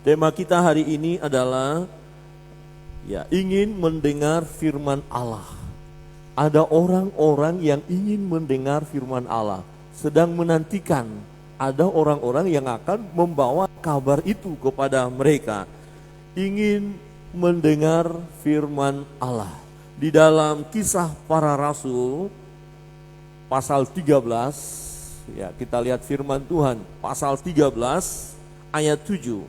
Tema kita hari ini adalah ingin mendengar firman Allah. Ada orang-orang yang ingin mendengar firman Allah, sedang menantikan ada orang-orang yang akan membawa kabar itu kepada mereka. Ingin mendengar firman Allah. Di dalam Kisah Para Rasul pasal 13, kita lihat firman Tuhan pasal 13 ayat 7.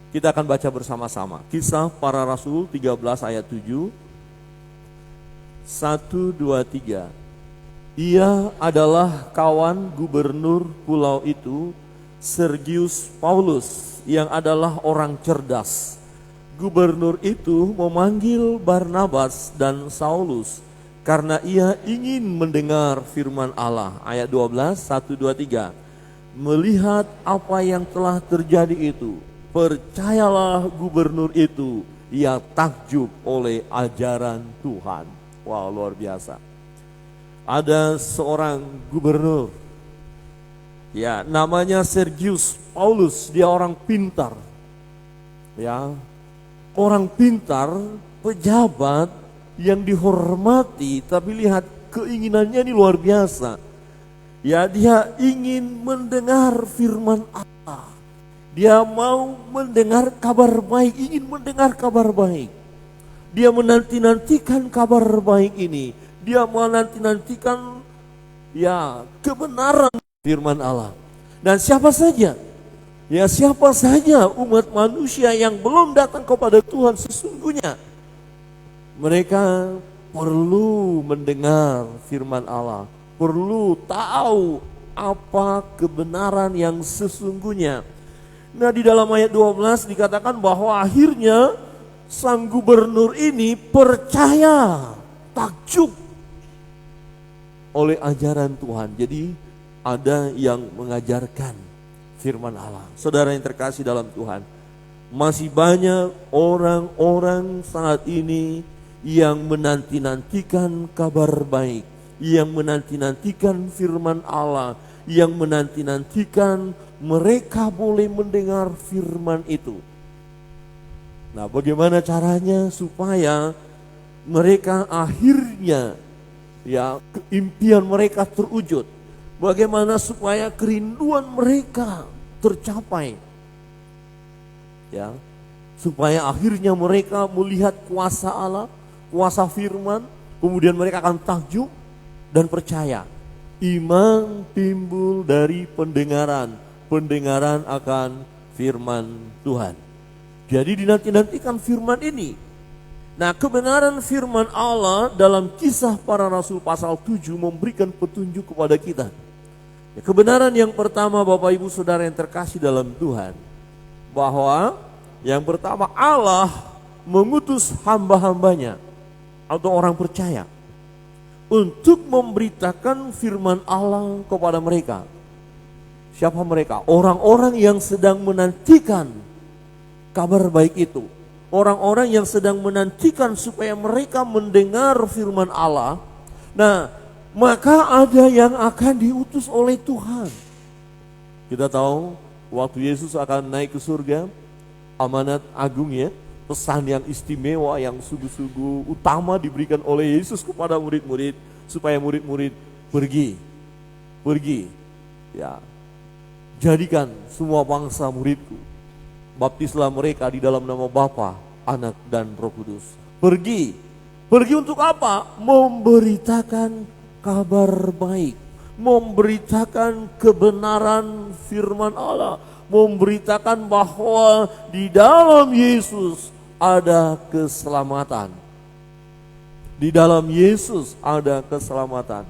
Kita akan baca bersama-sama. Kisah Para Rasul 13 ayat 7. 1, 2, 3. Ia adalah kawan gubernur pulau itu, Sergius Paulus, yang adalah orang cerdas. Gubernur itu memanggil Barnabas dan Saulus karena ia ingin mendengar firman Allah. Ayat 12, 1, 2, 3. Melihat apa yang telah terjadi itu, percayalah gubernur itu, ia takjub oleh ajaran Tuhan. Wow, luar biasa. Ada seorang gubernur, namanya Sergius Paulus. Dia orang pintar, orang pintar, pejabat yang dihormati. Tapi lihat keinginannya ini luar biasa. Dia ingin mendengar firman Allah. Dia mau mendengar kabar baik, ingin mendengar kabar baik. Dia menanti-nantikan kabar baik ini. Dia menanti-nantikan kebenaran firman Allah. Dan siapa saja umat manusia yang belum datang kepada Tuhan sesungguhnya, mereka perlu mendengar firman Allah, perlu tahu apa kebenaran yang sesungguhnya. Nah, di dalam ayat 12 dikatakan bahwa akhirnya sang gubernur ini percaya, takjub oleh ajaran Tuhan. Jadi ada yang mengajarkan firman Allah. Saudara yang terkasih dalam Tuhan, masih banyak orang-orang saat ini yang menanti-nantikan kabar baik, yang menanti-nantikan firman Allah, yang menanti-nantikan mereka boleh mendengar firman itu. Nah, bagaimana caranya supaya mereka akhirnya impian mereka terwujud? Bagaimana supaya kerinduan mereka tercapai? Supaya akhirnya mereka melihat kuasa Allah, kuasa firman, kemudian mereka akan takjub dan percaya. Iman timbul dari pendengaran, pendengaran akan firman Tuhan. Jadi dinanti-nantikan firman ini. Nah, kebenaran firman Allah dalam Kisah Para Rasul pasal 7 memberikan petunjuk kepada kita. Kebenaran yang pertama, Bapak Ibu Saudara yang terkasih dalam Tuhan, bahwa yang pertama, Allah mengutus hamba-hambanya atau orang percaya untuk memberitakan firman Allah kepada mereka. Siapa mereka? Orang-orang yang sedang menantikan kabar baik itu. Orang-orang yang sedang menantikan supaya mereka mendengar firman Allah. Nah, maka ada yang akan diutus oleh Tuhan. Kita tahu waktu Yesus akan naik ke surga, amanat agung pesan yang istimewa, yang sungguh-sungguh utama diberikan oleh Yesus kepada murid-murid, supaya murid-murid pergi, jadikan semua bangsa muridku, baptislah mereka di dalam nama Bapa, Anak dan Roh Kudus. Pergi untuk apa? Memberitakan kabar baik, memberitakan kebenaran firman Allah, memberitakan bahwa di dalam Yesus ada keselamatan. Di dalam Yesus ada keselamatan.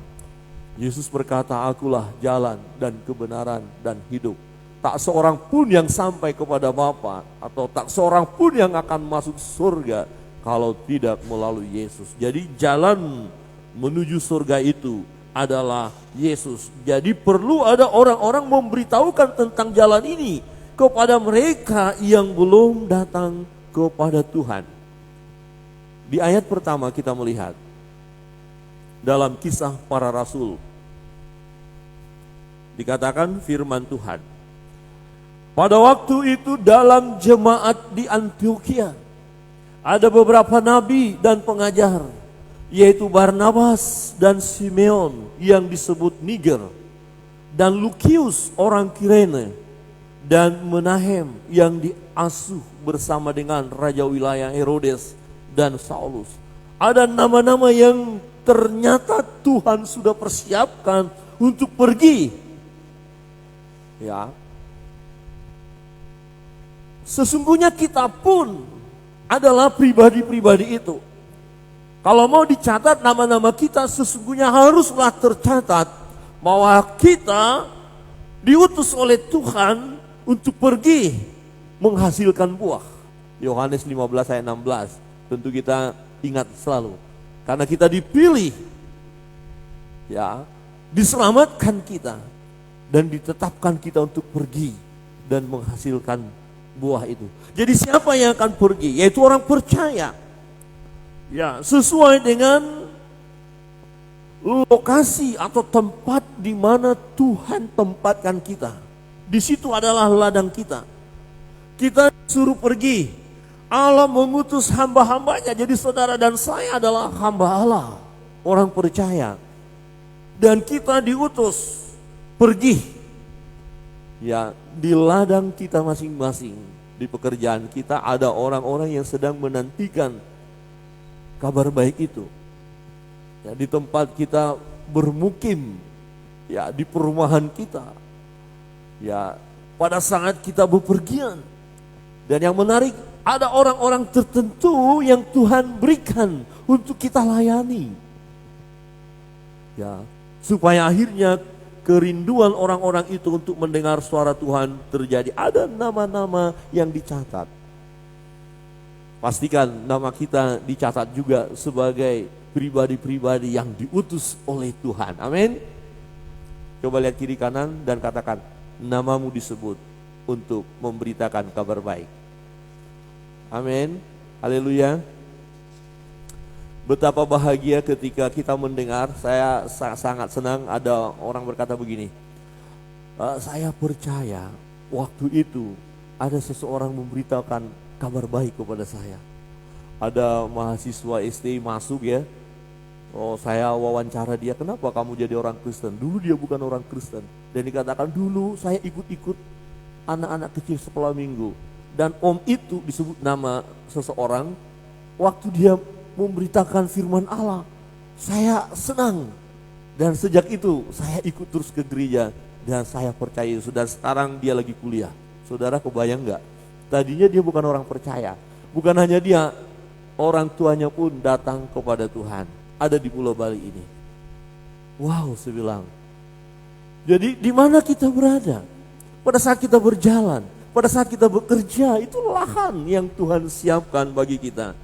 Yesus berkata, akulah jalan dan kebenaran dan hidup. Tak seorang pun yang sampai kepada Bapa, atau tak seorang pun yang akan masuk surga kalau tidak melalui Yesus. Jadi jalan menuju surga itu adalah Yesus. Jadi perlu ada orang-orang memberitahukan tentang jalan ini kepada mereka yang belum datang kepada Tuhan. Di ayat pertama kita melihat dalam Kisah Para Rasul dikatakan firman Tuhan. Pada waktu itu dalam jemaat di Antioquia ada beberapa nabi dan pengajar, yaitu Barnabas dan Simeon yang disebut Niger, dan Lukius orang Kirene, dan Menahem yang diasuh bersama dengan raja wilayah Herodes dan Saulus. Ada nama-nama yang ternyata Tuhan sudah persiapkan untuk pergi. Ya. Sesungguhnya kita pun adalah pribadi-pribadi itu. Kalau mau dicatat nama-nama kita, sesungguhnya haruslah tercatat bahwa kita diutus oleh Tuhan untuk pergi menghasilkan buah. Yohanes 15 ayat 16. Tentu kita ingat selalu. Karena kita dipilih, ya, diselamatkan kita dan ditetapkan kita untuk pergi dan menghasilkan buah itu. Jadi siapa yang akan pergi? Yaitu orang percaya. Ya, sesuai dengan lokasi atau tempat di mana Tuhan tempatkan kita. Di situ adalah ladang kita. Kita suruh pergi. Allah mengutus hamba-hambanya. Jadi saudara dan saya adalah hamba Allah, orang percaya. Dan kita diutus pergi. Ya, di ladang kita masing-masing, di pekerjaan kita ada orang-orang yang sedang menantikan kabar baik itu. Ya, di tempat kita bermukim, ya, di perumahan kita, ya, pada saat kita bepergian. Dan yang menarik, ada orang-orang tertentu yang Tuhan berikan untuk kita layani. Ya, supaya akhirnya kerinduan orang-orang itu untuk mendengar suara Tuhan terjadi. Ada nama-nama yang dicatat. Pastikan nama kita dicatat juga sebagai pribadi-pribadi yang diutus oleh Tuhan. Amin. Coba lihat kiri kanan dan katakan, namamu disebut untuk memberitakan kabar baik. Amin. Haleluya. Betapa bahagia ketika kita mendengar. Saya sangat senang ada orang berkata begini, saya percaya waktu itu ada seseorang memberitakan kabar baik kepada saya. Ada mahasiswa STI masuk ya. Oh, saya wawancara dia, kenapa kamu jadi orang Kristen? Dulu dia bukan orang Kristen. Dan dikatakan dulu saya ikut-ikut anak-anak kecil sekolah minggu. Dan om itu disebut nama seseorang. Waktu dia memberitakan firman Allah, saya senang. Dan sejak itu saya ikut terus ke gereja dan saya percaya Yesus. Dan sekarang dia lagi kuliah. Saudara kebayang gak? Tadinya dia bukan orang percaya. Bukan hanya dia, orang tuanya pun datang kepada Tuhan. Ada di Pulau Bali ini. Wow, saya bilang. Jadi di mana kita berada? Pada saat kita berjalan, pada saat kita bekerja, itu lahan yang Tuhan siapkan bagi kita.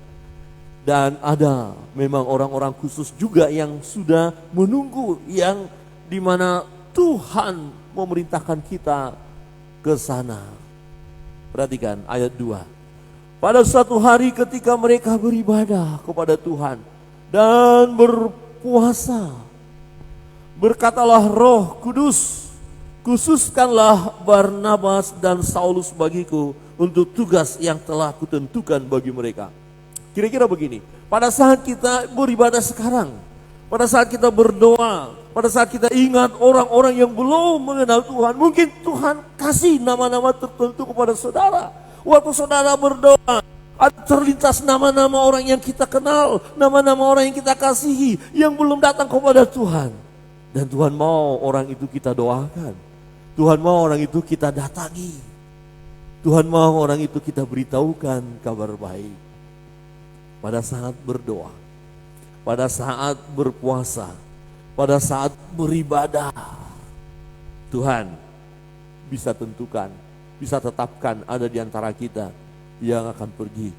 Dan ada memang orang-orang khusus juga yang sudah menunggu, yang dimana Tuhan memerintahkan kita ke sana. Perhatikan ayat 2. Pada suatu hari ketika mereka beribadah kepada Tuhan dan berpuasa, berkatalah Roh Kudus, khususkanlah Barnabas dan Saulus bagiku untuk tugas yang telah kutentukan bagi mereka. Kira-kira begini, pada saat kita beribadah sekarang, pada saat kita berdoa, pada saat kita ingat orang-orang yang belum mengenal Tuhan, mungkin Tuhan kasih nama-nama tertentu kepada saudara. Waktu saudara berdoa, ada terlintas nama-nama orang yang kita kenal, nama-nama orang yang kita kasihi, yang belum datang kepada Tuhan. Dan Tuhan mau orang itu kita doakan. Tuhan mau orang itu kita datangi. Tuhan mau orang itu kita beritahukan kabar baik. Pada saat berdoa, pada saat berpuasa, pada saat beribadah, Tuhan bisa tentukan, bisa tetapkan ada di antara kita yang akan pergi.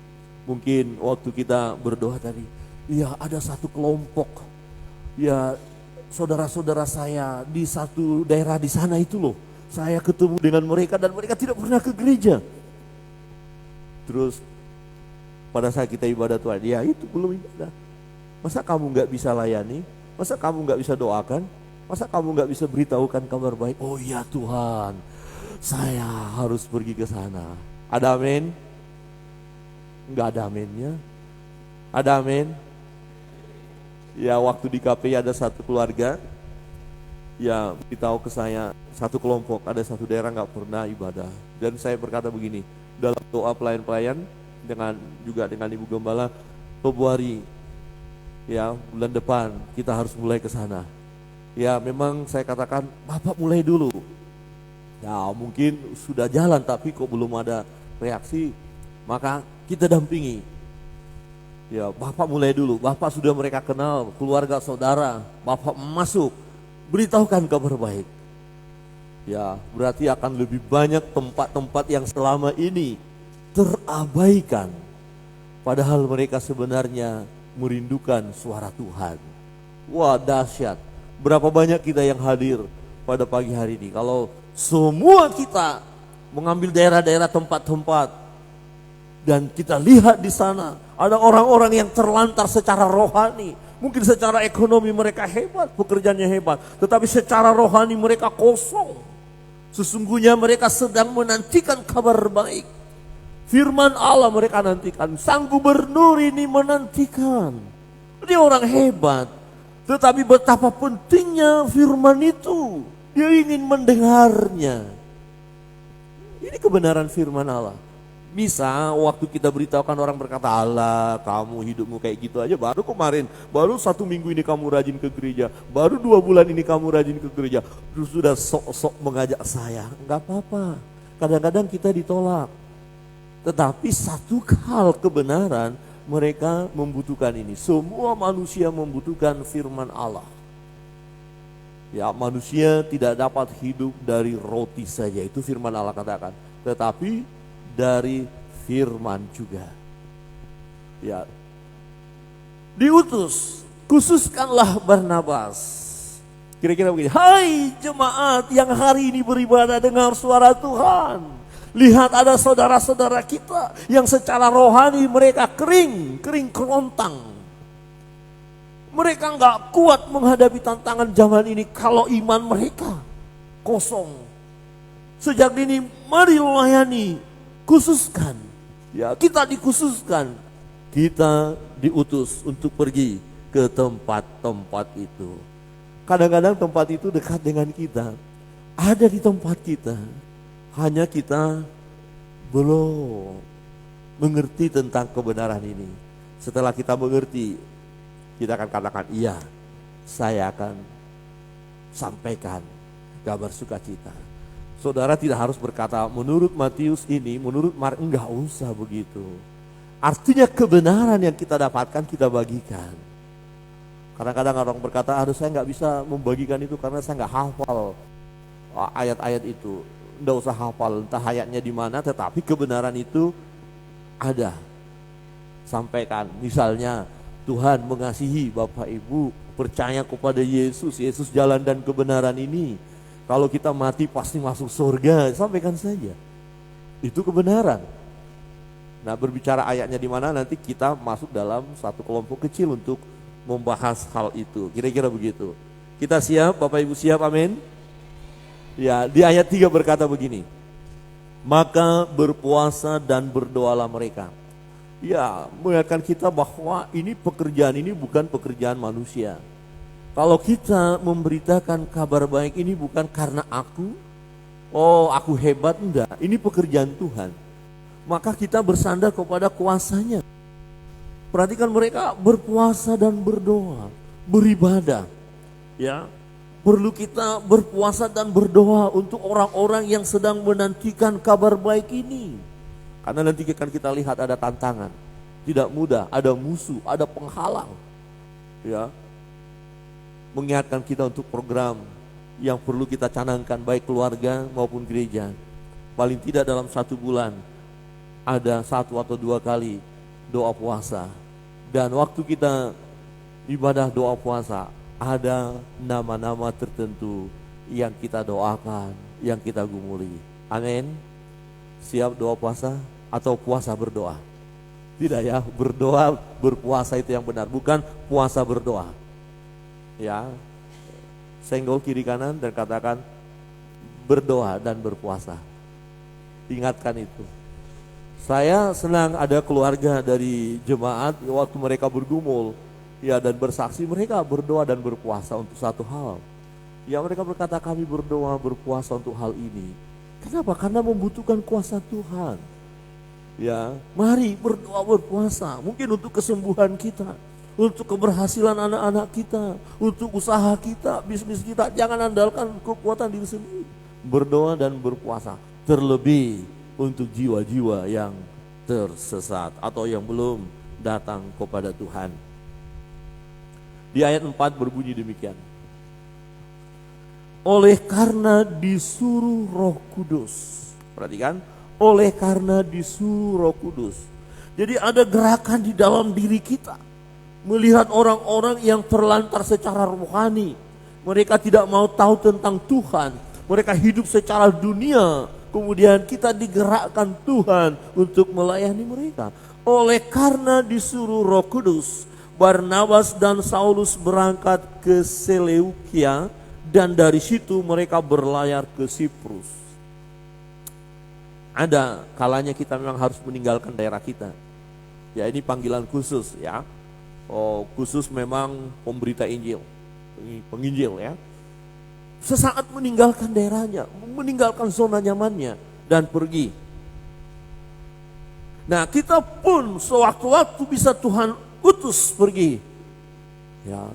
Mungkin waktu kita berdoa tadi, ya ada satu kelompok, ya saudara-saudara saya di satu daerah di sana itu loh, saya ketemu dengan mereka dan mereka tidak pernah ke gereja. Terus pada saat kita ibadah Tuhan, ya itu belum ibadah. Masa kamu gak bisa layani? Masa kamu gak bisa doakan? Masa kamu gak bisa beritahukan kabar baik? Oh ya Tuhan, saya harus pergi ke sana. Ada amin? Enggak ada aminnya. Ada amin? Ya, waktu di KPI ada satu keluarga, ya beritahu ke saya, satu kelompok, ada satu daerah nggak pernah ibadah. Dan saya berkata begini, dalam doa pelayan-pelayan, juga dengan Ibu Gembala, Februari, ya bulan depan kita harus mulai ke sana. Ya memang saya katakan, Bapak mulai dulu. Ya mungkin sudah jalan tapi kok belum ada reaksi, maka kita dampingi. Ya Bapak mulai dulu, Bapak sudah mereka kenal, keluarga saudara, Bapak masuk, beritahukan kabar baik. Ya berarti akan lebih banyak tempat-tempat yang selama ini terabaikan. Padahal mereka sebenarnya merindukan suara Tuhan. Wah dahsyat, berapa banyak kita yang hadir pada pagi hari ini. Kalau semua kita mengambil daerah-daerah tempat-tempat dan kita lihat di sana ada orang-orang yang terlantar secara rohani. Mungkin secara ekonomi mereka hebat, pekerjaannya hebat, tetapi secara rohani mereka kosong. Sesungguhnya mereka sedang menantikan kabar baik. Firman Allah mereka nantikan. Sang gubernur ini menantikan. Dia orang hebat, tetapi betapa pentingnya firman itu. Dia ingin mendengarnya. Ini kebenaran firman Allah. Bisa waktu kita beritahukan orang berkata, Allah kamu hidupmu kayak gitu aja, baru kemarin, baru 1 minggu ini kamu rajin ke gereja, baru 2 bulan ini kamu rajin ke gereja, terus sudah sok-sok mengajak saya. Enggak apa-apa, kadang-kadang kita ditolak. Tetapi satu hal kebenaran, mereka membutuhkan ini. Semua manusia membutuhkan firman Allah. Ya manusia tidak dapat hidup dari roti saja, itu firman Allah katakan. Tetapi dari firman juga. Ya. Diutus, khususkanlah Barnabas. Kira-kira begini, hai jemaat yang hari ini beribadah, dengar suara Tuhan. Lihat ada saudara-saudara kita yang secara rohani mereka kering kerontang. Mereka nggak kuat menghadapi tantangan zaman ini kalau iman mereka kosong. Sejak dini mari layani, khususkan. Ya, kita dikhususkan. Kita diutus untuk pergi ke tempat-tempat itu. Kadang-kadang tempat itu dekat dengan kita. Ada di tempat kita. Hanya kita belum mengerti tentang kebenaran ini. Setelah kita mengerti, kita akan katakan, iya, saya akan sampaikan kabar sukacita. Saudara tidak harus berkata, menurut Matius ini, menurut Mark, enggak usah begitu. Artinya kebenaran yang kita dapatkan kita bagikan. Kadang-kadang orang berkata, aduh saya enggak bisa membagikan itu karena saya enggak hafal ayat-ayat itu. Enggak usah hafal entah ayatnya di mana, tetapi kebenaran itu ada. Sampaikan, misalnya Tuhan mengasihi Bapak Ibu, percaya kepada Yesus, Yesus jalan dan kebenaran ini. Kalau kita mati pasti masuk surga, sampaikan saja. Itu kebenaran. Nah, berbicara ayatnya di mana nanti kita masuk dalam satu kelompok kecil untuk membahas hal itu. Kira-kira begitu. Kita siap, Bapak Ibu siap, amin. Ya, di ayat 3 berkata begini. Maka berpuasa dan berdoalah mereka. Ya, mengingatkan kita bahwa ini pekerjaan ini bukan pekerjaan manusia. Kalau kita memberitakan kabar baik ini bukan karena aku hebat, enggak. Ini pekerjaan Tuhan. Maka kita bersandar kepada kuasanya. Perhatikan mereka berpuasa dan berdoa, beribadah. Ya, perlu kita berpuasa dan berdoa untuk orang-orang yang sedang menantikan kabar baik ini. Karena nanti akan kita lihat ada tantangan, tidak mudah, ada musuh, ada penghalang. Ya, mengingatkan kita untuk program yang perlu kita canangkan baik keluarga maupun gereja. Paling tidak dalam 1 bulan ada 1 atau 2 kali doa puasa. Dan waktu kita ibadah doa puasa, ada nama-nama tertentu yang kita doakan, yang kita gumuli. Amin. Siap doa puasa atau puasa berdoa? Tidak ya, berdoa berpuasa itu yang benar, bukan puasa berdoa. Ya, senggol kiri kanan dan katakan, berdoa dan berpuasa. Ingatkan itu. Saya senang ada keluarga dari jemaat waktu mereka bergumul ya dan bersaksi, mereka berdoa dan berpuasa untuk satu hal. Ya mereka berkata, kami berdoa berpuasa untuk hal ini. Kenapa? Karena membutuhkan kuasa Tuhan. Ya, mari berdoa berpuasa, mungkin untuk kesembuhan kita, untuk keberhasilan anak-anak kita, untuk usaha kita, bisnis kita. Jangan andalkan kekuatan diri sendiri. Berdoa dan berpuasa, terlebih untuk jiwa-jiwa yang tersesat atau yang belum datang kepada Tuhan. Di ayat 4 berbunyi demikian. Oleh karena disuruh Roh Kudus. Perhatikan, oleh karena disuruh Roh Kudus. Jadi ada gerakan di dalam diri kita. Melihat orang-orang yang terlantar secara rohani. Mereka tidak mau tahu tentang Tuhan. Mereka hidup secara dunia. Kemudian kita digerakkan Tuhan untuk melayani mereka. Oleh karena disuruh Roh Kudus, Barnabas dan Saulus berangkat ke Seleukia. Dan dari situ mereka berlayar ke Siprus. Ada kalanya kita memang harus meninggalkan daerah kita. Ya ini panggilan khusus ya. Khusus memang pemberita Injil, penginjil ya. Sesaat meninggalkan daerahnya, meninggalkan zona nyamannya dan pergi. Nah kita pun sewaktu-waktu bisa Tuhan utus pergi. Ya,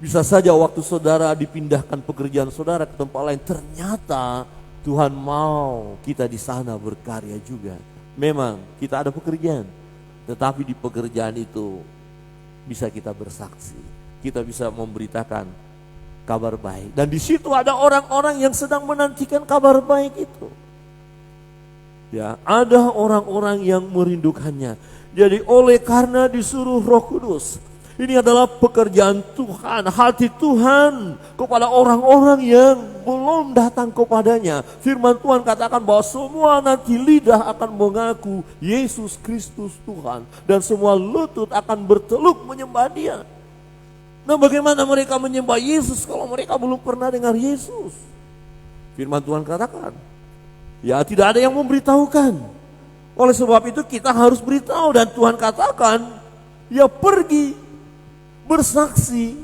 bisa saja waktu saudara dipindahkan pekerjaan saudara ke tempat lain, ternyata Tuhan mau kita di sana berkarya juga. Memang kita ada pekerjaan, tetapi di pekerjaan itu bisa kita bersaksi, kita bisa memberitakan kabar baik. Dan di situ ada orang-orang yang sedang menantikan kabar baik itu. Ya, ada orang-orang yang merindukannya. Jadi oleh karena disuruh Roh Kudus, ini adalah pekerjaan Tuhan, hati Tuhan kepada orang-orang yang belum datang kepadanya. Firman Tuhan katakan bahwa semua nanti lidah akan mengaku Yesus Kristus Tuhan. Dan semua lutut akan berteluk menyembah Dia. Nah bagaimana mereka menyembah Yesus kalau mereka belum pernah dengar Yesus? Firman Tuhan katakan, ya tidak ada yang memberitahukan. Oleh sebab itu kita harus beritahu, dan Tuhan katakan, ya pergi bersaksi,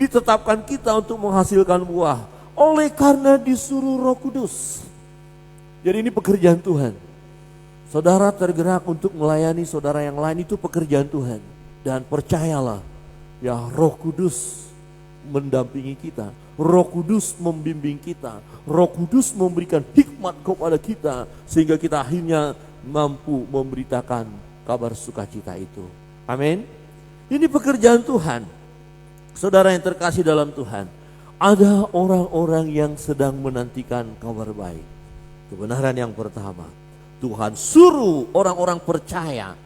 ditetapkan kita untuk menghasilkan buah. Oleh karena disuruh Roh Kudus. Jadi ini pekerjaan Tuhan. Saudara tergerak untuk melayani saudara yang lain, itu pekerjaan Tuhan. Dan percayalah, ya Roh Kudus mendampingi kita. Roh Kudus membimbing kita. Roh Kudus memberikan hikmat kepada kita, sehingga kita akhirnya mampu memberitakan kabar sukacita itu. Amin. Ini pekerjaan Tuhan. Saudara yang terkasih dalam Tuhan, ada orang-orang yang sedang menantikan kabar baik. Kebenaran yang pertama, Tuhan suruh orang-orang percaya.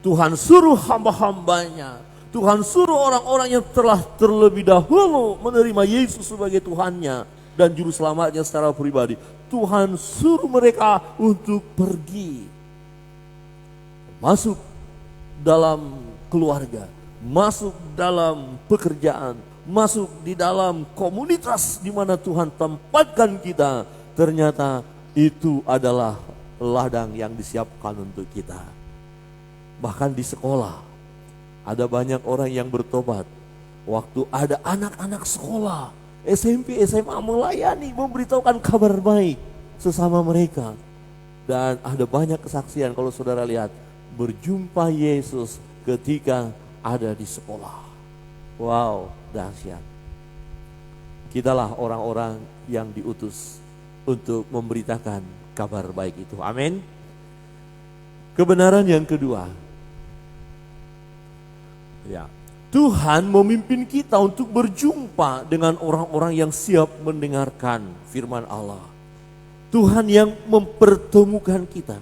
Tuhan suruh hamba-hambanya. Tuhan suruh orang-orang yang telah terlebih dahulu menerima Yesus sebagai Tuhannya dan Juru Selamatnya secara pribadi. Tuhan suruh mereka untuk pergi. Masuk dalam keluarga, masuk dalam pekerjaan, masuk di dalam komunitas di mana Tuhan tempatkan kita. Ternyata itu adalah ladang yang disiapkan untuk kita. Bahkan di sekolah, ada banyak orang yang bertobat. Waktu ada anak-anak sekolah, SMP, SMA melayani, memberitahukan kabar baik sesama mereka. Dan ada banyak kesaksian kalau saudara lihat, berjumpa Yesus ketika ada di sekolah. Wow, dahsyat. Kitalah orang-orang yang diutus untuk memberitakan kabar baik itu. Amin. Kebenaran yang kedua, ya, Tuhan memimpin kita untuk berjumpa dengan orang-orang yang siap mendengarkan firman Allah. Tuhan yang mempertemukan kita.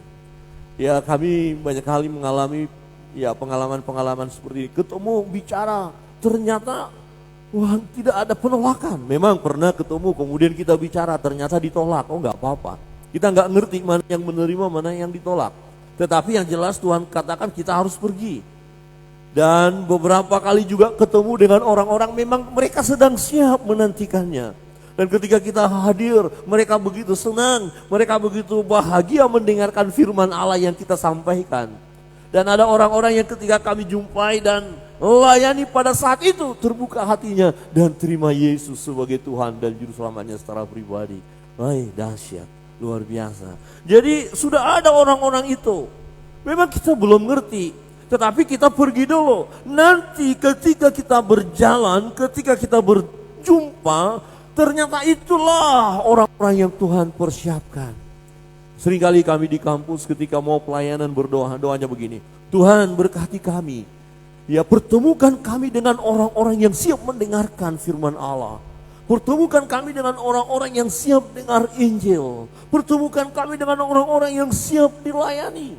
Ya, kami banyak kali mengalami ya pengalaman-pengalaman seperti ini. Ketemu, bicara, ternyata wah, tidak ada penolakan. Memang pernah ketemu, kemudian kita bicara, ternyata ditolak. Oh enggak apa-apa. Kita enggak ngerti mana yang menerima, mana yang ditolak. Tetapi yang jelas Tuhan katakan kita harus pergi. Dan beberapa kali juga ketemu dengan orang-orang memang mereka sedang siap menantikannya. Dan ketika kita hadir, mereka begitu senang, mereka begitu bahagia mendengarkan firman Allah yang kita sampaikan. Dan ada orang-orang yang ketika kami jumpai dan layani pada saat itu terbuka hatinya dan terima Yesus sebagai Tuhan dan Juru Selamatnya secara pribadi. Wah, dahsyat, luar biasa. Jadi sudah ada orang-orang itu. Memang kita belum ngerti, tetapi kita pergi dulu. Nanti ketika kita berjalan, ketika kita berjumpa, ternyata itulah orang-orang yang Tuhan persiapkan. Seringkali kami di kampus ketika mau pelayanan berdoa, doanya begini. Tuhan berkati kami. Ya, pertemukan kami dengan orang-orang yang siap mendengarkan firman Allah. Pertemukan kami dengan orang-orang yang siap dengar Injil. Pertemukan kami dengan orang-orang yang siap dilayani.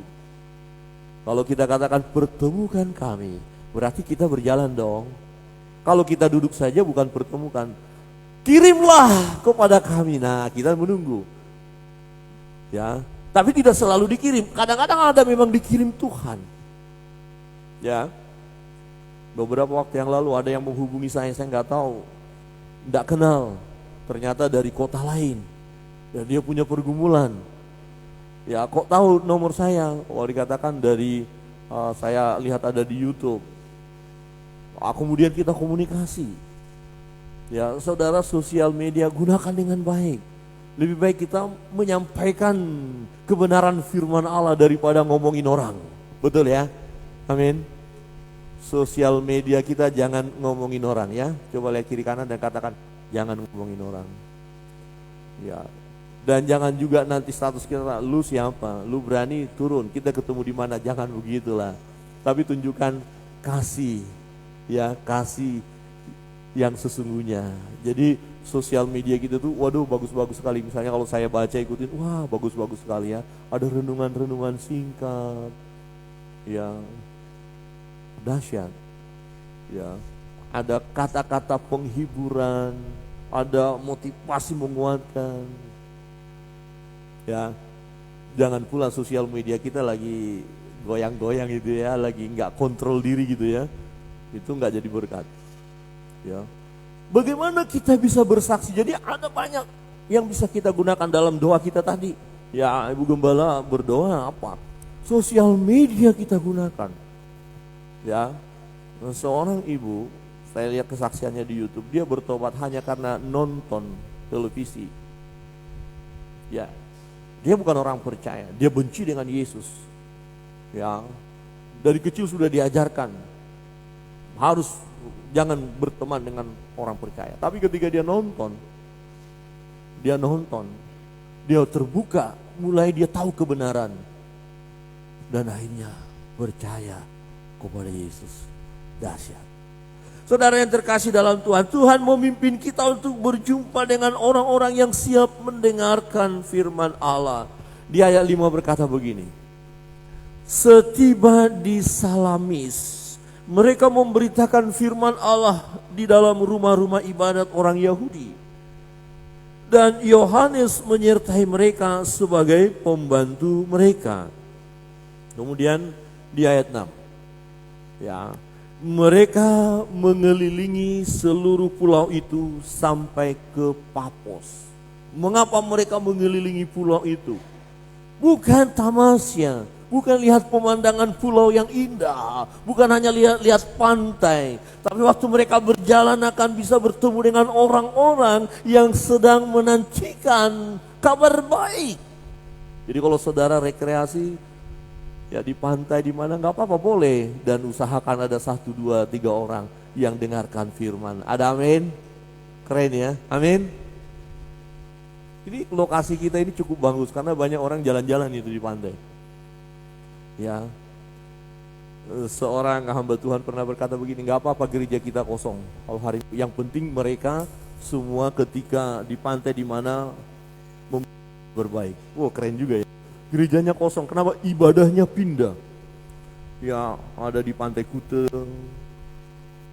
Kalau kita katakan pertemukan kami, berarti kita berjalan dong. Kalau kita duduk saja bukan pertemukan. Kirimlah kepada kami. Nah, kita menunggu. Ya, tapi tidak selalu dikirim. Kadang-kadang ada memang dikirim Tuhan. Ya. Beberapa waktu yang lalu ada yang menghubungi saya nggak tahu. Nggak kenal. Ternyata dari kota lain. Dan dia punya pergumulan. Ya, kok tahu nomor saya? Oh, dikatakan dari saya lihat ada di YouTube. Kemudian kita komunikasi. Ya, saudara, sosial media gunakan dengan baik. Lebih baik kita menyampaikan kebenaran firman Allah daripada ngomongin orang. Betul ya? Amin. Sosial media kita jangan ngomongin orang ya. Coba lihat kiri kanan dan katakan jangan ngomongin orang. Ya. Dan jangan juga nanti status kita, lu siapa? Lu berani turun, kita ketemu di mana? Jangan begitulah. Tapi tunjukkan kasih. Ya, kasih yang sesungguhnya. Jadi sosial media kita tuh waduh bagus-bagus sekali. Misalnya kalau saya baca ikutin, wah bagus-bagus sekali ya. Ada renungan-renungan singkat yang dahsyat. Ya, ada kata-kata penghiburan, ada motivasi menguatkan. Ya, jangan pula sosial media kita lagi goyang-goyang gitu ya, lagi nggak kontrol diri gitu ya. Itu nggak jadi berkat. Ya, bagaimana kita bisa bersaksi? Jadi ada banyak yang bisa kita gunakan dalam doa kita tadi. Ya, Ibu Gembala berdoa apa? Sosial media kita gunakan. Ya, seorang ibu, saya lihat kesaksiannya di YouTube, dia bertobat hanya karena nonton televisi. Ya, dia bukan orang percaya, dia benci dengan Yesus. Ya, dari kecil sudah diajarkan harus jangan berteman dengan orang percaya. Tapi ketika dia nonton, dia terbuka, mulai dia tahu kebenaran. Dan akhirnya percaya kepada Yesus. Dahsyat. Saudara yang terkasih dalam Tuhan, Tuhan memimpin kita untuk berjumpa dengan orang-orang yang siap mendengarkan firman Allah. Di ayat 5 berkata begini. Setiba di Salamis, mereka memberitakan firman Allah di dalam rumah-rumah ibadat orang Yahudi. Dan Yohanes menyertai mereka sebagai pembantu mereka. Kemudian di ayat 6. Ya, mereka mengelilingi seluruh pulau itu sampai ke Papos. Mengapa mereka mengelilingi pulau itu? Bukan tamasya. Bukan lihat pemandangan pulau yang indah, bukan hanya lihat pantai, tapi waktu mereka berjalan akan bisa bertemu dengan orang-orang yang sedang menantikan kabar baik. Jadi kalau saudara rekreasi ya di pantai di mana nggak apa-apa boleh, dan usahakan ada 1, 2, 3 orang yang dengarkan firman. Ada amin? Keren ya, amin. Ini lokasi kita ini cukup bagus karena banyak orang jalan-jalan itu di pantai. Ya, seorang hamba Tuhan pernah berkata begini, nggak apa-apa gereja kita kosong. Kalau hari yang penting mereka semua ketika di pantai di mana berbaik. Wah, keren juga ya. Gerejanya kosong, kenapa? Ibadahnya pindah. Ya, ada di Pantai Kute,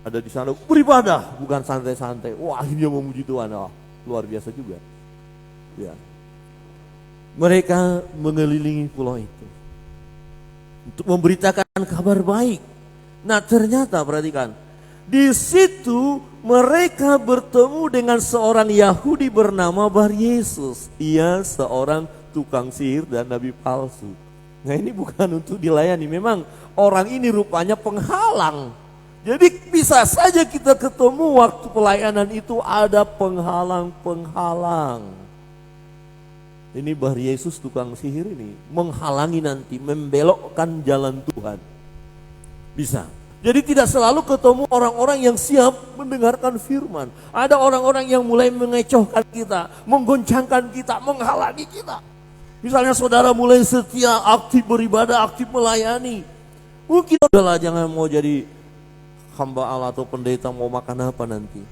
ada di sana beribadah, bukan santai-santai. Wah, akhirnya memuji Tuhan. Wah, luar biasa juga. Ya, mereka mengelilingi pulau itu untuk memberitakan kabar baik. Nah, ternyata perhatikan, di situ mereka bertemu dengan seorang Yahudi bernama Bar Yesus. Ia seorang tukang sihir dan nabi palsu. Nah, ini bukan untuk dilayani. Memang orang ini rupanya penghalang. Jadi bisa saja kita ketemu waktu pelayanan itu ada penghalang-penghalang. Ini Bar Yesus tukang sihir ini menghalangi nanti, membelokkan jalan Tuhan. Bisa. Jadi tidak selalu ketemu orang-orang yang siap mendengarkan firman. Ada orang-orang yang mulai mengecohkan kita, menggoncangkan kita, menghalangi kita. Misalnya saudara mulai setia, aktif beribadah, aktif melayani. Mungkin udahlah, jangan mau jadi hamba Allah atau pendeta, mau makan apa nanti.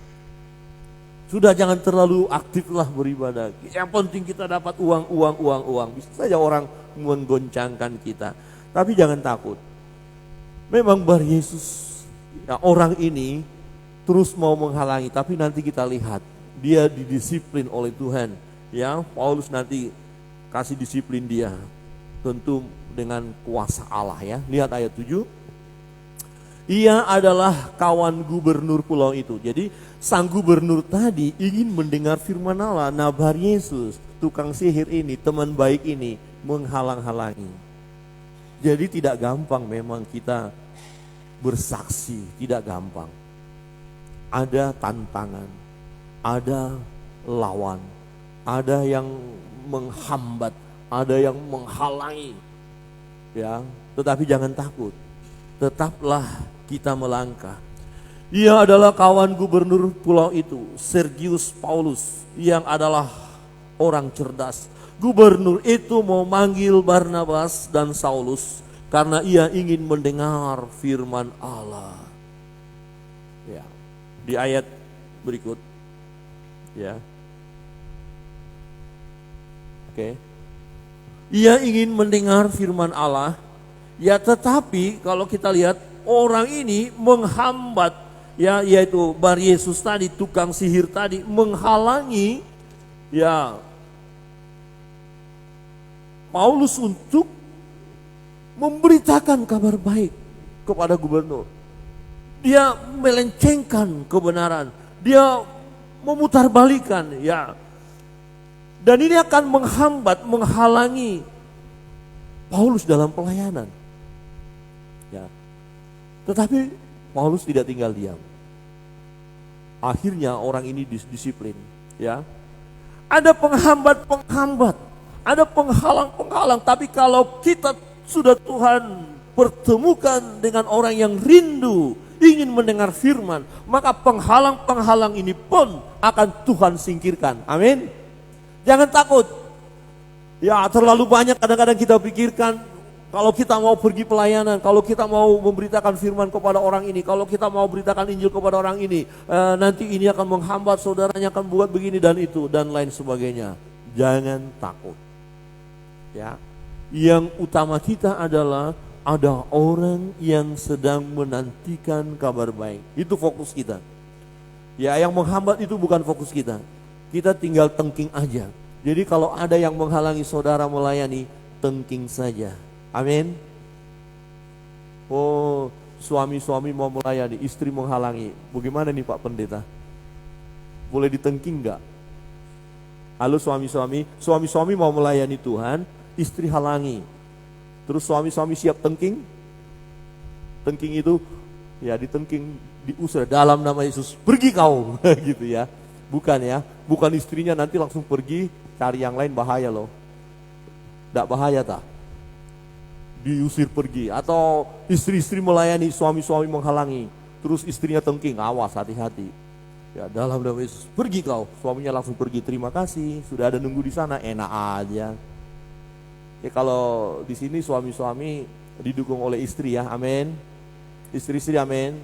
Sudah, jangan terlalu aktiflah beribadah. Yang penting kita dapat uang. Bisa saja orang menggoncangkan kita. Tapi jangan takut. Memang Bar Yesus, ya, orang ini terus mau menghalangi. Tapi nanti kita lihat, dia didisiplin oleh Tuhan. Ya, Paulus nanti kasih disiplin dia. Tentu dengan kuasa Allah, ya. Lihat ayat 7. Ia adalah kawan gubernur pulau itu. Jadi sang gubernur tadi ingin mendengar firman Allah. Nah, Bar Yesus, tukang sihir ini, teman baik ini, menghalang-halangi. Jadi tidak gampang memang kita bersaksi, tidak gampang. Ada tantangan, ada lawan, ada yang menghambat, ada yang menghalangi. Ya, tetapi jangan takut. Tetaplah kita melangkah. Ia adalah kawan gubernur pulau itu, Sergius Paulus, yang adalah orang cerdas. Gubernur itu mau manggil Barnabas dan Saulus karena ia ingin mendengar firman Allah. Ya, di ayat berikut, ya. Oke. Ia ingin mendengar firman Allah. Ya, tetapi kalau kita lihat orang ini menghambat, ya, yaitu Bar Yesus tadi, tukang sihir tadi, menghalangi, ya, Paulus untuk memberitakan kabar baik kepada gubernur. Dia melencengkan kebenaran, dia memutarbalikan, ya, dan ini akan menghambat, menghalangi Paulus dalam pelayanan. Ya. Tetapi Paulus tidak tinggal diam. Akhirnya orang ini disiplin, ya. Ada penghambat-penghambat, ada penghalang-penghalang, tapi kalau kita sudah Tuhan pertemukan dengan orang yang rindu ingin mendengar firman, maka penghalang-penghalang ini pun akan Tuhan singkirkan. Amin. Jangan takut. Ya, terlalu banyak kadang-kadang kita pikirkan, kalau kita mau pergi pelayanan, kalau kita mau memberitakan firman kepada orang ini, kalau kita mau beritakan Injil kepada orang ini, nanti ini akan menghambat, saudaranya akan buat begini dan itu dan lain sebagainya. Jangan takut. Ya, yang utama kita adalah ada orang yang sedang menantikan kabar baik. Itu fokus kita. Ya, yang menghambat itu bukan fokus kita. Kita tinggal tengking aja. Jadi kalau ada yang menghalangi saudara melayani, tengking saja. Amin. Oh, suami-suami mau melayani, istri menghalangi. Bagaimana nih Pak Pendeta? Boleh ditengking enggak? Halo suami-suami mau melayani Tuhan, istri halangi. Terus suami-suami siap tengking? Tengking itu, ya, ditengking, diusir dalam nama Yesus. Pergi kau, gitu ya. Bukan, ya, bukan istrinya nanti langsung pergi cari yang lain, bahaya loh. Enggak bahaya tak? Diusir pergi, atau istri-istri melayani, suami-suami menghalangi, terus istrinya tengking, awas, hati-hati. Ya, dalam nama Yesus, pergi kau. Suaminya langsung pergi, terima kasih, sudah ada nunggu di sana, enak aja. Ya, kalau di sini suami-suami didukung oleh istri, ya, amin. Istri-istri, amin.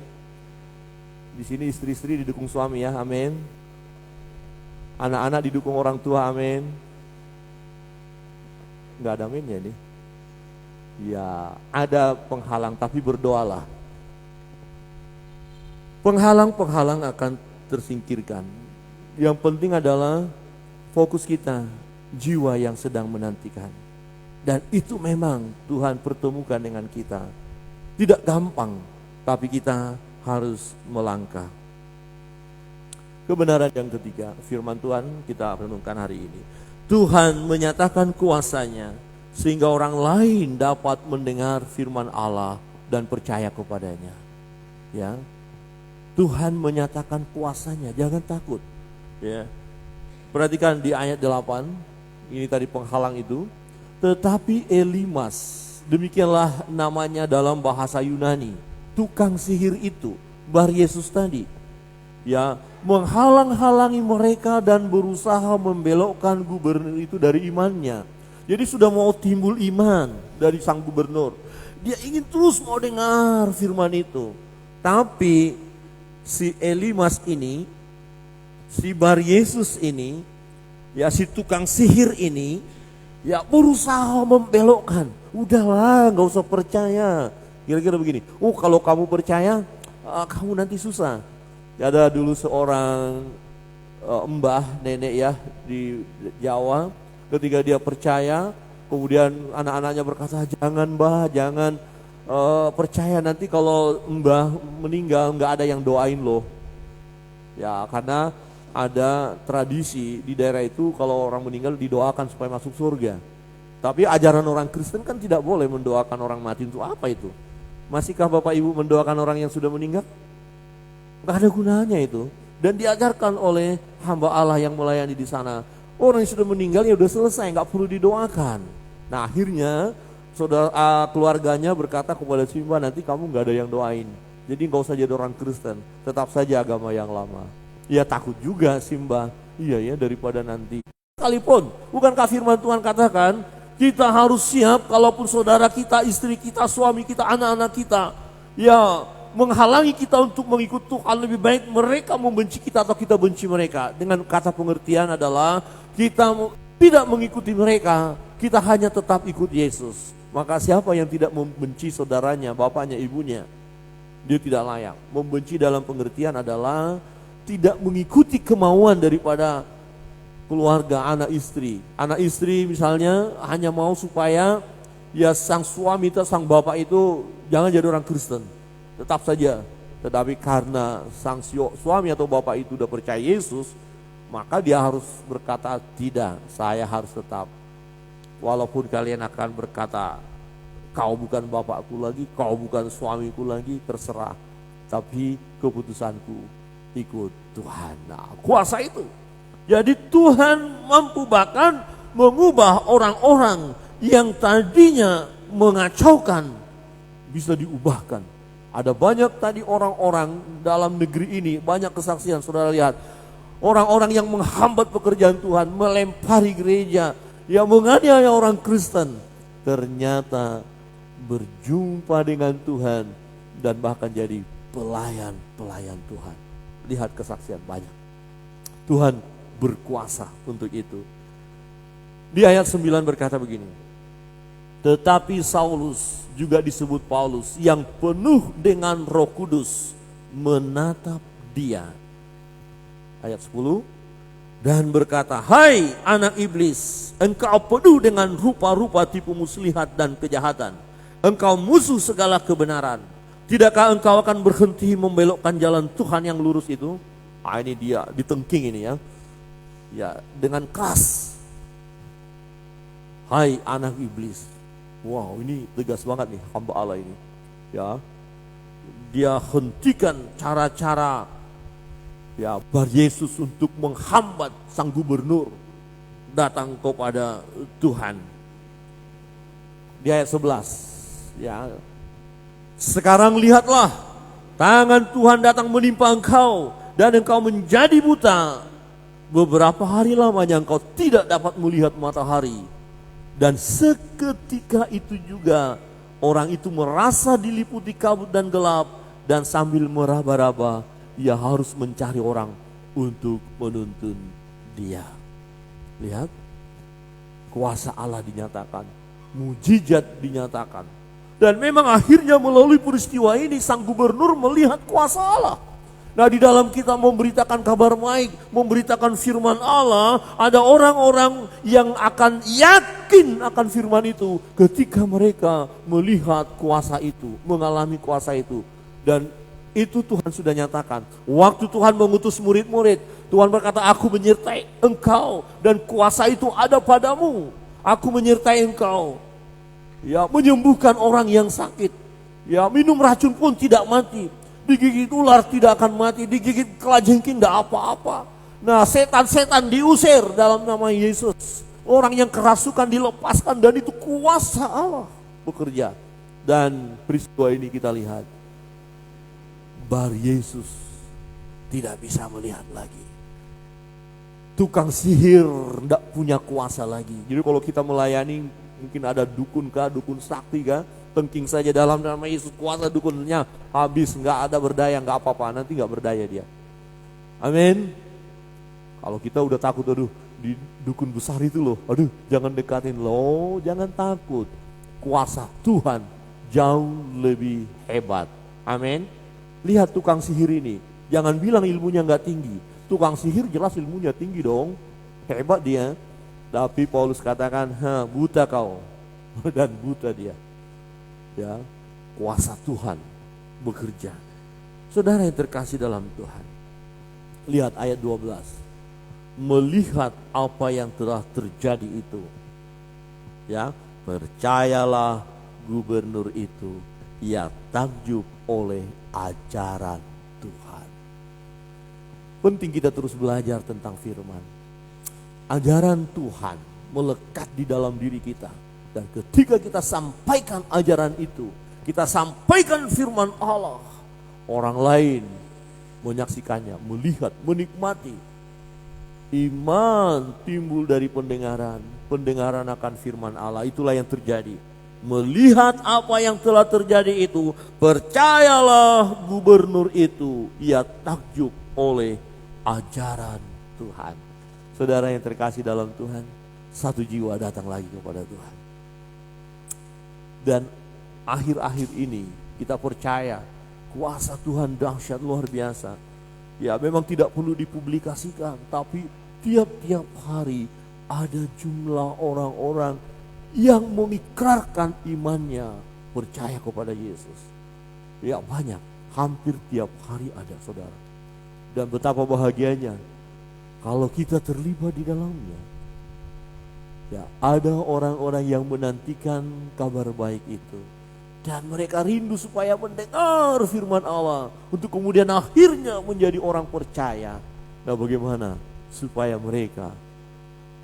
Di sini istri-istri didukung suami, ya, amin. Anak-anak didukung orang tua, amin. Enggak ada amin ya nih. Ya, ada penghalang, tapi berdoalah. Penghalang-penghalang akan tersingkirkan. Yang penting adalah fokus kita, jiwa yang sedang menantikan. Dan itu memang Tuhan pertemukan dengan kita. Tidak gampang, tapi kita harus melangkah. Kebenaran yang ketiga, firman Tuhan kita renungkan hari ini. Tuhan menyatakan kuasa-Nya sehingga orang lain dapat mendengar firman Allah dan percaya kepadanya. Ya. Tuhan menyatakan kuasa-Nya, jangan takut. Ya. Perhatikan di ayat 8, ini tadi penghalang itu. Tetapi Elimas, demikianlah namanya dalam bahasa Yunani, tukang sihir itu, Bar Yesus tadi. Ya, menghalang-halangi mereka dan berusaha membelokkan gubernur itu dari imannya. Jadi sudah mau timbul iman dari sang gubernur. Dia ingin terus mau dengar firman itu. Tapi si Elimas ini, si Bar Yesus ini, ya si tukang sihir ini, ya berusaha membelokkan. Udahlah, gak usah percaya. Kira-kira begini, kalau kamu percaya, kamu nanti susah. Ya, ada dulu seorang mbah, nenek ya di Jawa, ketika dia percaya, kemudian anak-anaknya berkata, jangan mbah, jangan percaya, nanti kalau mbah meninggal nggak ada yang doain loh. Ya, karena ada tradisi di daerah itu kalau orang meninggal didoakan supaya masuk surga. Tapi ajaran orang Kristen kan tidak boleh mendoakan orang mati. Untuk apa itu? Masihkah Bapak Ibu mendoakan orang yang sudah meninggal? Gak ada gunanya itu. Dan diajarkan oleh hamba Allah yang melayani di sana. Orang yang sudah meninggal ya udah selesai, gak perlu didoakan. Nah akhirnya saudara keluarganya berkata kepada Simba, nanti kamu gak ada yang doain. Jadi gak usah jadi orang Kristen, tetap saja agama yang lama. Ya takut juga Simba, iya ya daripada nanti. Sekalipun, bukankah firman Tuhan katakan, kita harus siap kalaupun saudara kita, istri kita, suami kita, anak-anak kita, ya menghalangi kita untuk mengikut Tuhan, lebih baik mereka membenci kita atau kita benci mereka. Dengan kata pengertian adalah kita tidak mengikuti mereka, kita hanya tetap ikut Yesus. Maka siapa yang tidak membenci saudaranya, bapaknya, ibunya, dia tidak layak. Membenci dalam pengertian adalah tidak mengikuti kemauan daripada keluarga, anak istri. Anak istri misalnya hanya mau supaya ya sang suami atau sang bapak itu jangan jadi orang Kristen. Tetap saja. Tetapi karena sang suami atau bapak itu sudah percaya Yesus, maka dia harus berkata, tidak, saya harus tetap. Walaupun kalian akan berkata, kau bukan bapakku lagi, kau bukan suamiku lagi, terserah. Tapi keputusanku ikut Tuhan. Nah, kuasa itu. Jadi Tuhan mampu bahkan mengubah orang-orang yang tadinya mengacaukan bisa diubahkan. Ada banyak tadi orang-orang dalam negeri ini, banyak kesaksian saudara lihat. Orang-orang yang menghambat pekerjaan Tuhan, melempari gereja, yang menganiaya orang Kristen. Ternyata berjumpa dengan Tuhan dan bahkan jadi pelayan-pelayan Tuhan. Lihat kesaksian banyak. Tuhan berkuasa untuk itu. Di ayat 9 berkata begini. Tetapi Saulus, juga disebut Paulus, yang penuh dengan Roh Kudus, menatap dia. Ayat 10. Dan berkata, hai anak iblis, engkau penuh dengan rupa-rupa tipu muslihat dan kejahatan. Engkau musuh segala kebenaran. Tidakkah engkau akan berhenti membelokkan jalan Tuhan yang lurus itu? Ini dia, ditengking ini ya. Ya, dengan keras. Hai anak iblis. Wow, ini tegas banget nih hamba Allah ini. Ya. Dia hentikan cara-cara ya Bar Yesus untuk menghambat sang gubernur datang kepada Tuhan. Di ayat 11. Ya. Sekarang lihatlah, tangan Tuhan datang menimpa engkau dan engkau menjadi buta. Beberapa hari lamanya engkau tidak dapat melihat matahari. Dan seketika itu juga orang itu merasa diliputi kabut dan gelap. Dan sambil meraba-raba ia harus mencari orang untuk menuntun dia. Lihat, kuasa Allah dinyatakan, mujizat dinyatakan. Dan memang akhirnya melalui peristiwa ini sang gubernur melihat kuasa Allah. Nah, di dalam kita memberitakan kabar baik, memberitakan firman Allah, ada orang-orang yang akan yakin akan firman itu ketika mereka melihat kuasa itu, mengalami kuasa itu. Dan itu Tuhan sudah nyatakan. Waktu Tuhan mengutus murid-murid, Tuhan berkata, aku menyertai engkau dan kuasa itu ada padamu. Aku menyertai engkau. Ya, menyembuhkan orang yang sakit. Ya, minum racun pun tidak mati. Digigit ular tidak akan mati. Digigit kelajengking tidak apa-apa. Nah, setan-setan diusir dalam nama Yesus. Orang yang kerasukan dilepaskan dan itu kuasa Allah bekerja. Dan peristiwa ini kita lihat. Bar Yesus tidak bisa melihat lagi. Tukang sihir tidak punya kuasa lagi. Jadi kalau kita melayani, mungkin ada dukun kah, dukun sakti kah, tengking saja dalam nama Yesus, kuasa dukunnya habis, nggak ada berdaya, nggak apa-apa, nanti nggak berdaya dia. Amin. Kalau kita udah takut, aduh di dukun besar itu loh, aduh jangan dekatin loh, jangan takut. Kuasa Tuhan jauh lebih hebat. Amin. Lihat tukang sihir ini, jangan bilang ilmunya nggak tinggi. Tukang sihir jelas ilmunya tinggi dong, hebat dia. Tapi Paulus katakan, buta kau, dan buta dia. Ya, kuasa Tuhan bekerja. Saudara yang terkasih dalam Tuhan, lihat ayat 12. Melihat apa yang telah terjadi itu, ya, percayalah gubernur itu, ia takjub oleh ajaran Tuhan. Penting kita terus belajar tentang firman. Ajaran Tuhan melekat di dalam diri kita. Dan ketika kita sampaikan ajaran itu, kita sampaikan firman Allah, orang lain menyaksikannya, melihat, menikmati. Iman timbul dari pendengaran, pendengaran akan firman Allah. Itulah yang terjadi. Melihat apa yang telah terjadi itu, percayalah gubernur itu, ia takjub oleh ajaran Tuhan. Saudara yang terkasih dalam Tuhan, satu jiwa datang lagi kepada Tuhan. Dan akhir-akhir ini kita percaya kuasa Tuhan dahsyat luar biasa. Ya, memang tidak perlu dipublikasikan, tapi tiap-tiap hari ada jumlah orang-orang yang mengikrarkan imannya, percaya kepada Yesus. Ya, banyak, hampir tiap hari ada, saudara. Dan betapa bahagianya kalau kita terlibat di dalamnya. Ya, ada orang-orang yang menantikan kabar baik itu. Dan mereka rindu supaya mendengar firman Allah. Untuk kemudian akhirnya menjadi orang percaya. Nah, bagaimana supaya mereka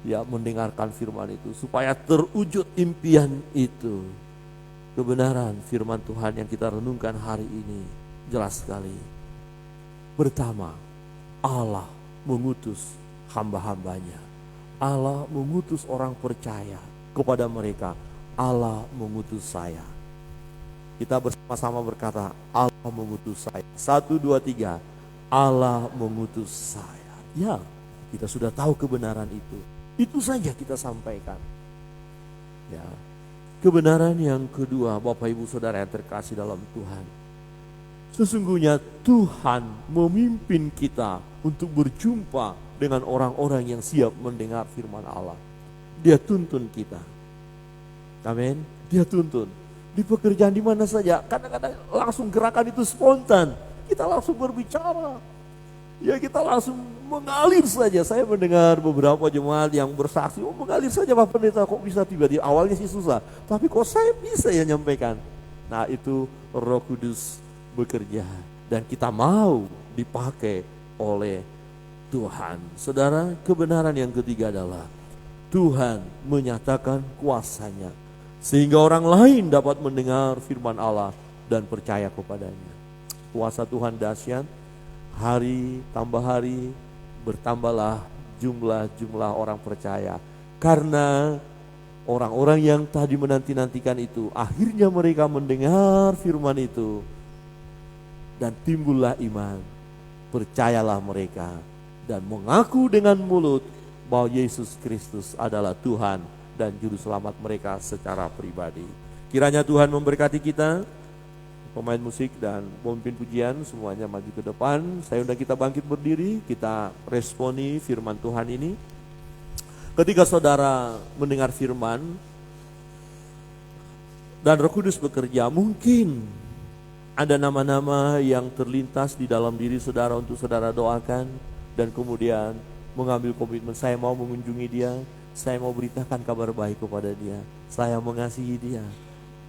mendengarkan firman itu. Supaya terwujud impian itu. Kebenaran firman Tuhan yang kita renungkan hari ini jelas sekali. Pertama, Allah mengutus hamba-hambanya. Allah mengutus orang percaya kepada mereka. Allah mengutus saya. Kita bersama-sama berkata, Allah mengutus saya. 1, 2, 3. Allah mengutus saya. Ya, kita sudah tahu kebenaran itu. Itu saja kita sampaikan. Ya. Kebenaran yang kedua, Bapak Ibu Saudara yang terkasih dalam Tuhan. Sesungguhnya Tuhan memimpin kita untuk berjumpa dengan orang-orang yang siap mendengar firman Allah. Dia tuntun kita. Amin. Dia tuntun. Di pekerjaan di mana saja, kadang-kadang langsung gerakan itu spontan. Kita langsung berbicara. Ya, kita langsung mengalir saja. Saya mendengar beberapa jemaat yang bersaksi, mengalir saja Pak Pendeta, kok bisa tiba-tiba. Awalnya sih susah, tapi kok saya bisa ya nyampaikan. Nah, itu Roh Kudus bekerja dan kita mau dipakai oleh Tuhan. Saudara, kebenaran yang ketiga adalah Tuhan menyatakan kuasanya sehingga orang lain dapat mendengar firman Allah dan percaya kepadanya. Kuasa Tuhan dahsyat. Hari tambah hari bertambahlah jumlah orang percaya. Karena orang-orang yang tadi menanti-nantikan itu, akhirnya mereka mendengar firman itu dan timbullah iman. Percayalah mereka dan mengaku dengan mulut bahwa Yesus Kristus adalah Tuhan dan juru selamat mereka secara pribadi. Kiranya Tuhan memberkati kita. Pemain musik dan pemimpin pujian semuanya maju ke depan. Saya undang kita bangkit berdiri, kita responi firman Tuhan ini. Ketika saudara mendengar firman dan Roh Kudus bekerja, mungkin ada nama-nama yang terlintas di dalam diri saudara untuk saudara doakan. dan kemudian mengambil komitmen, saya mau mengunjungi dia, saya mau beritakan kabar baik kepada dia, saya mengasihi dia.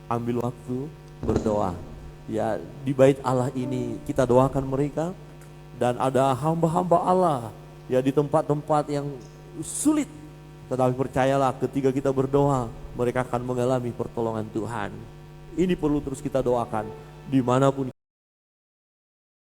Ambil waktu berdoa. Ya, di bait Allah ini kita doakan mereka, dan ada hamba-hamba Allah ya di tempat-tempat yang sulit. Tetapi percayalah, ketika kita berdoa, mereka akan mengalami pertolongan Tuhan. Ini perlu terus kita doakan. Dimanapun